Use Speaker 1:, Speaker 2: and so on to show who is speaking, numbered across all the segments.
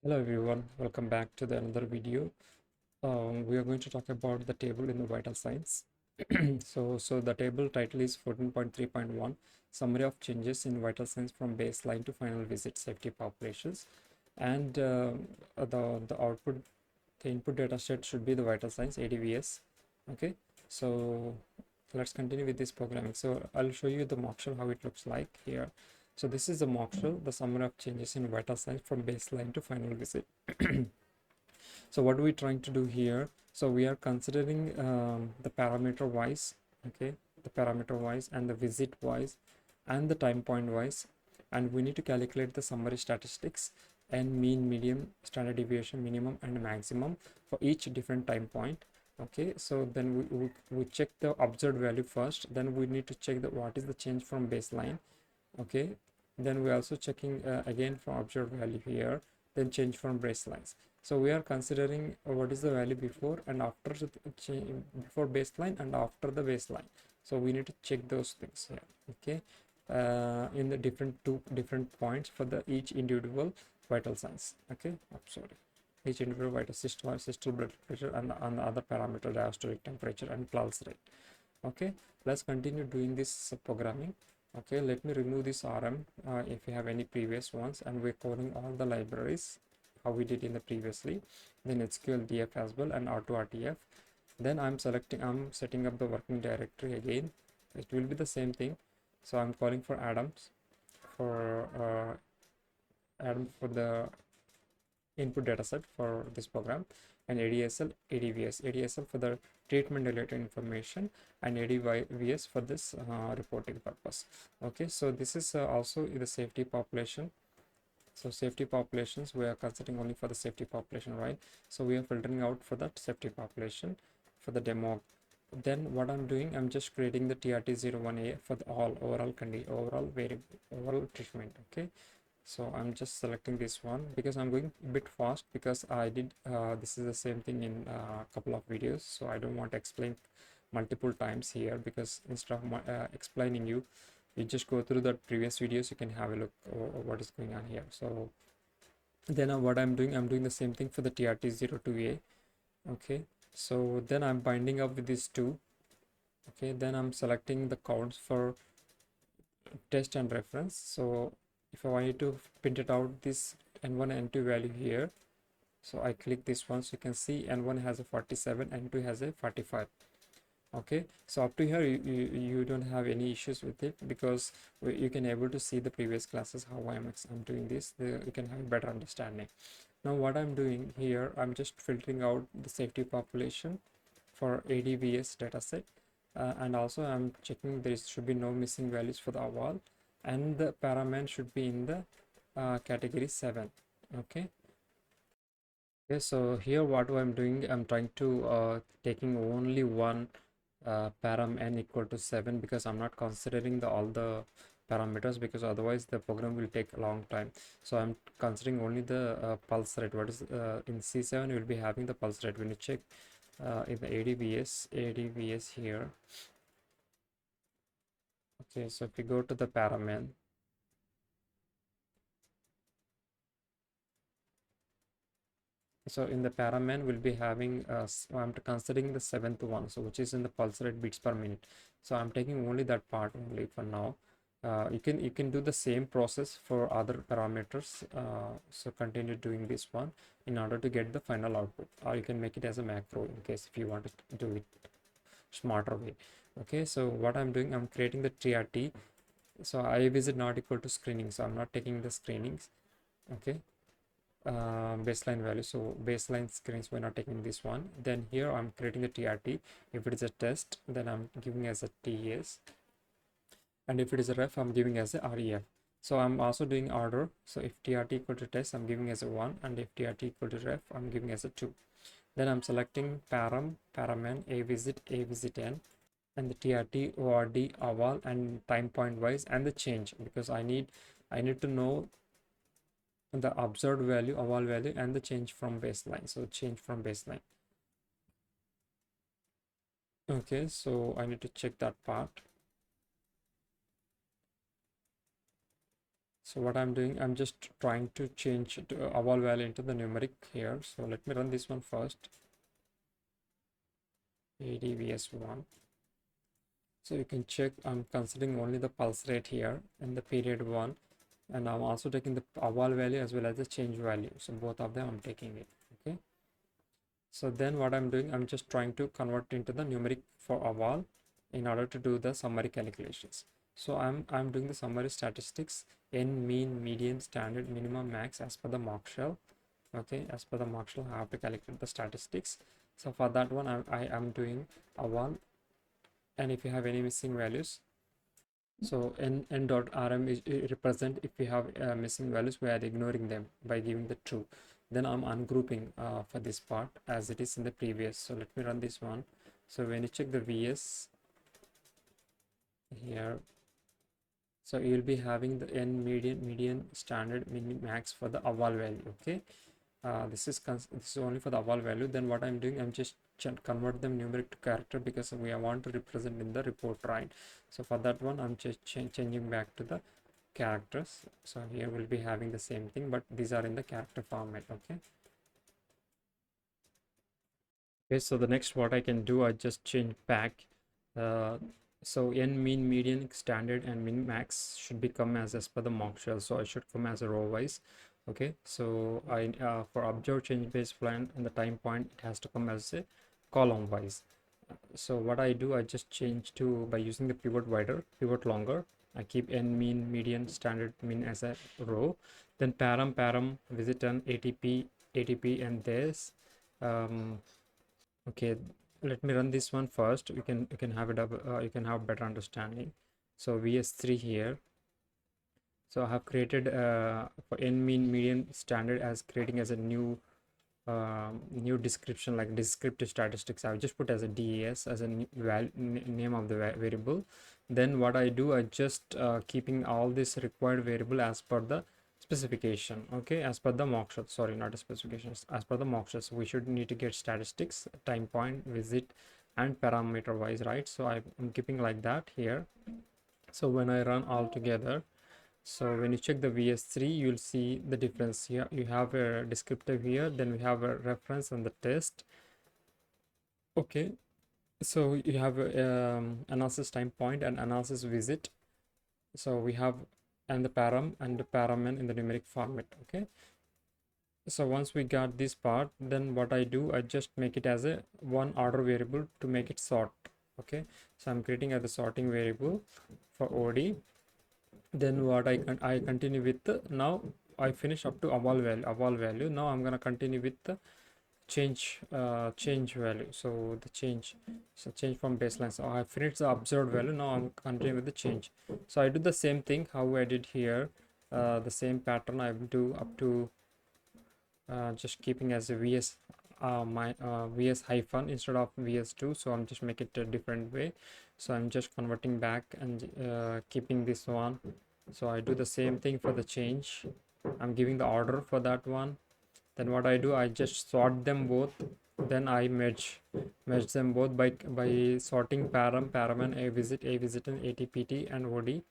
Speaker 1: Hello everyone, welcome back to the another video. We are going to talk about the table in the vital signs. So the table title is 14.3.1 Summary of Changes in Vital Signs from Baseline to Final Visit Safety Populations. And the output, the input data set should be the vital signs ADVS. Okay, so let's continue with this programming. So I'll show you the mock shell how it looks like here. So this is the mock shell, the summary of changes in vital signs from baseline to final visit. So what are we trying to do here? So we are considering the parameter wise, okay, the parameter wise and the visit wise and the time point wise, and we need to calculate the summary statistics and mean, median, standard deviation, minimum and maximum for each different time point. Okay, so then we check the observed value first, then we need to check the what is the change from baseline. Okay, then we're also checking again from observed value here, then change from baselines. So we are considering what is the value before and after before baseline and after the baseline. So we need to check those things here. Okay, in the two different points for the each individual vital signs. Okay, I'm sorry, each individual vital systolic blood pressure and the other parameter, diastolic temperature and pulse rate. Okay, let's continue doing this programming. Okay, let me remove this RM if you have any previous ones, and we're calling all the libraries how we did in the previously, then SQL DF as well and R2RTF. Then I'm setting up the working directory again. It will be the same thing. So I'm calling for for Adam for the input dataset for this program, and ADSL, ADVS, ADSL for the treatment related information, and ADVS for this reporting purpose. Okay, so this is also the safety population. So safety populations, we are considering only for the safety population, right? So we are filtering out for that safety population for the demo. Then what I'm doing, I'm just creating the TRT01A for the all overall overall treatment. Okay, so I'm just selecting this one because I'm going a bit fast because I did this is the same thing in a couple of videos, so I don't want to explain multiple times here, because instead of explaining you just go through the previous videos, you can have a look what is going on here. So then what I'm doing the same thing for the TRT02A. Okay, so then I'm binding up with these two. Okay, then I'm selecting the counts for test and reference. So if I want to print it out this n1 n2 value here, so I click this one, so you can see n1 has a 47, n2 has a 45. Okay, so up to here you don't have any issues with it, because you can able to see the previous classes how I'm doing this. You can have a better understanding. Now what I'm doing here, I'm just filtering out the safety population for ADVS dataset, and also I'm checking there should be no missing values for the AWAL, and the paraman should be in the category 7. Okay. Okay, so here what I'm doing, I'm trying to taking only one param n equal to 7, because I'm not considering all the parameters, because otherwise the program will take a long time. So I'm considering only the pulse rate. What is in C7 you will be having the pulse rate. When you check in the ADVS here. Okay, so if you go to the paraman, so in the paraman we'll be having I'm considering the 7th one, so which is in the pulse rate beats per minute. So I'm taking only that part only for now. You can do the same process for other parameters, so continue doing this one in order to get the final output, or you can make it as a macro in case if you want to do it smarter way. Okay, so what I'm doing, I'm creating the TRT. So I visit not equal to screening, so I'm not taking the screenings. Okay, baseline value, so baseline screens, we're not taking this one. Then here I'm creating a TRT. If it is a test, then I'm giving as a TS, and if it is a ref, I'm giving as a REF. So I'm also doing order. So if TRT equal to test, I'm giving as a 1, and if TRT equal to ref, I'm giving as a 2. Then I'm selecting paraman, a visit n, and the TRT, ORD, AWAL, and time point wise, and the change, because I need to know the observed value, AWAL value, and the change from baseline. So change from baseline. Okay, so I need to check that part. So what I'm doing, I'm just trying to change to eval value into the numeric here. So let me run this one first. ADVS1. So you can check, I'm considering only the pulse rate here in the period one, and I'm also taking the eval value as well as the change value. So both of them I'm taking it. Okay. So then what I'm doing, I'm just trying to convert into the numeric for eval in order to do the summary calculations. So I'm doing the summary statistics in mean, median, standard, minimum, max as per the mock shell. Okay, as per the mock shell, I have to calculate the statistics. So for that one, I am doing eval, and if you have any missing values, so n dot rm is represent if we have missing values, we are ignoring them by giving the true. Then I'm ungrouping for this part as it is in the previous. So let me run this one. So when you check the vs here, so you will be having the n, median, standard, min, max for the eval value. Okay, this is only for the eval value. Then what I'm doing, I'm just convert them numeric to character because we want to represent in the report, right? So for that one, I'm just changing back to the characters. So here we'll be having the same thing, but these are in the character format. Okay. Okay, so the next what I can do, I just change back. Uh, so n, mean, median, standard, and min, max should become as per the mock shell. So I should come as a row wise. Okay, so I for observed change based plan and the time point, it has to come as a column wise. So what I do, I just change to by using the pivot wider, pivot longer. I keep n, mean, median, standard, min as a row. Then param, visit an ATP, and this. Okay, let me run this one first. You can have it up, you can have better understanding. So vs3 here. So I have created for n, mean, median, standard as creating as a new new description, like descriptive statistics. I just put as a DES as a name of the variable. Then what I do, I just keeping all this required variable as per the specification. Okay, as per the mock shot, sorry, not a specification, as per the mock shots. We should need to get statistics, time point, visit, and parameter wise, right? So I'm keeping like that here. So when I run all together, so when you check the vs3, you'll see the difference here. You have a descriptive here, then we have a reference and the test. Okay, so you have analysis time point and analysis visit. So we have and the param and the paramen in the numeric format. Okay, so once we got this part, then what I do, I just make it as a one order variable to make it sort. Okay, so I'm creating as a sorting variable for OD. Then what I continue with now I finish up to eval value. Now I'm gonna continue with the change value. So the change, so change from baseline. So I finished the observed value. Now I'm continuing with the change. So I do the same thing how I did here, the same pattern I will do up to just keeping as a vs vs hyphen instead of vs2. So I'm just make it a different way. So I'm just converting back and keeping this one. So I do the same thing for the change. I'm giving the order for that one. Then what I do, I just sort them both. Then I merge them both by sorting paramen, a visit, and ATPT and OD.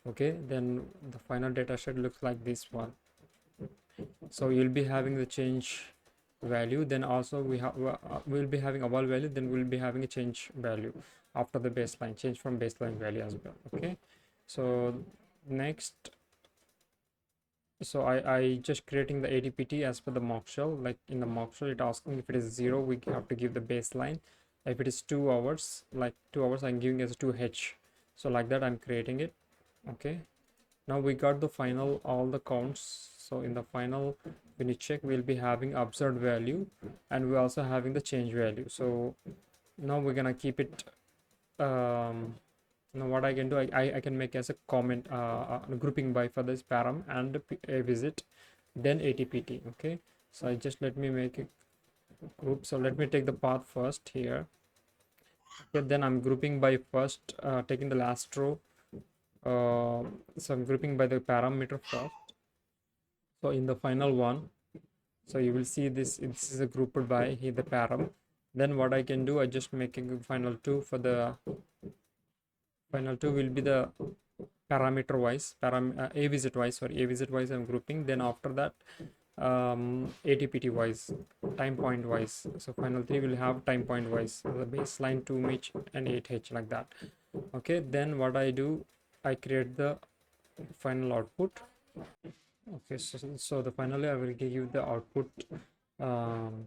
Speaker 1: Okay, then the final data set looks like this one. So you'll be having the change value, then also we'll be having eval value, then we'll be having a change value after the baseline, change from baseline value as well. Okay, so next, so I just creating the ADPT as per the mock shell. Like in the mock shell, it asking if it is 0, we have to give the baseline. If it is 2 hours, like 2 hours, I'm giving as 2h. So like that I'm creating it. Okay, now we got the final all the counts. So in the final, when you check, we'll be having observed value and we're also having the change value. So now we're gonna keep it. Now what I can do, I can make as a comment grouping by for this param and a visit, then ATPT. Okay, so I just let me make a group. So let me take the path first here. Okay, then I'm grouping by first taking the last row. So I'm grouping by the parameter first. So in the final one, so you will see this is a grouped by here the param. Then what I can do, I just make a final two for the final two will be the parameter wise, a visit wise, sorry, a visit wise I'm grouping. Then after that, ATPT wise, time point wise. So final three will have time point wise, the baseline, 2 and 8H, like that. Okay, then what I do, I create the final output. Okay, so the finally I will give you the output um,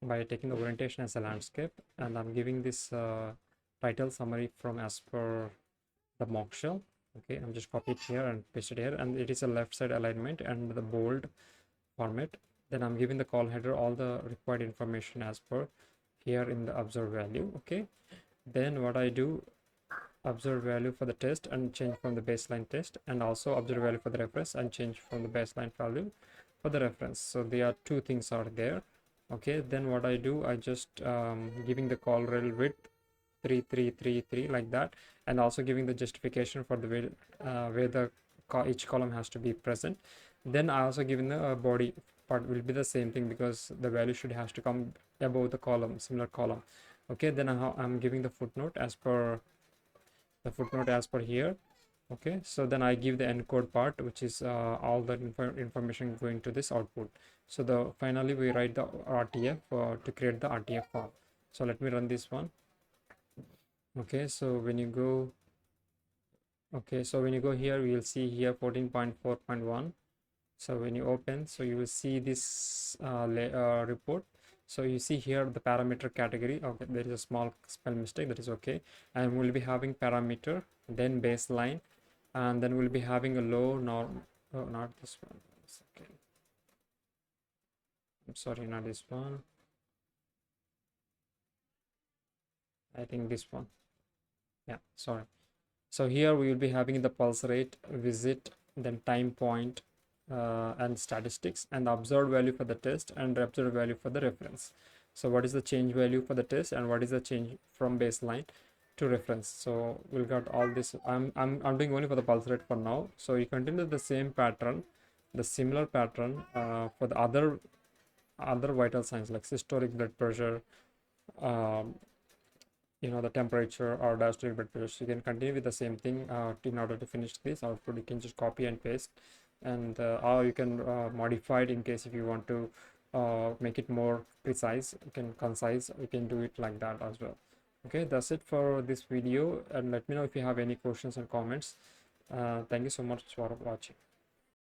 Speaker 1: by taking the orientation as a landscape, and I'm giving this title summary from as per the mock shell. Okay, I'm just copy it here and paste it here, and it is a left side alignment and the bold format. Then I'm giving the call header all the required information as per here in the observed value. Okay, then what I do, observed value for the test and change from the baseline test, and also observed value for the reference and change from the baseline value for the reference. So there are two things are there. Okay, then what I do, I just giving the call rel width 3333, like that, and also giving the justification for the way where the each column has to be present. Then I also given the body part will be the same thing, because the value should has to come above the column, similar column. Okay, then I'm giving the footnote as per here. Okay, so then I give the encode part, which is all the information going to this output. So the finally we write the RTF to create the RTF form. So let me run this one. Okay, so when you go here, we will see here 14.4.1. so when you open, so you will see this report. So you see here the parameter category. Okay, there is a small spell mistake, that is okay. And we'll be having parameter, then baseline, and then we'll be having a low norm. Oh, not this one. Okay, I'm sorry, not this one. I think this one. Yeah, sorry. So here we will be having the pulse rate, visit, then time point, and statistics, and the observed value for the test and the observed value for the reference. So what is the change value for the test and what is the change from baseline to reference? So we'll got all this. I'm doing only for the pulse rate for now. So you continue the same pattern, the similar pattern for the other vital signs like systolic blood pressure, um, the temperature or diastolic blood pressure. So you can continue with the same thing in order to finish this output. You can just copy and paste, and or you can modify it in case if you want to make it more precise, you can concise, you can do it like that as well. Okay, that's it for this video, and let me know if you have any questions and comments. Thank you so much for watching.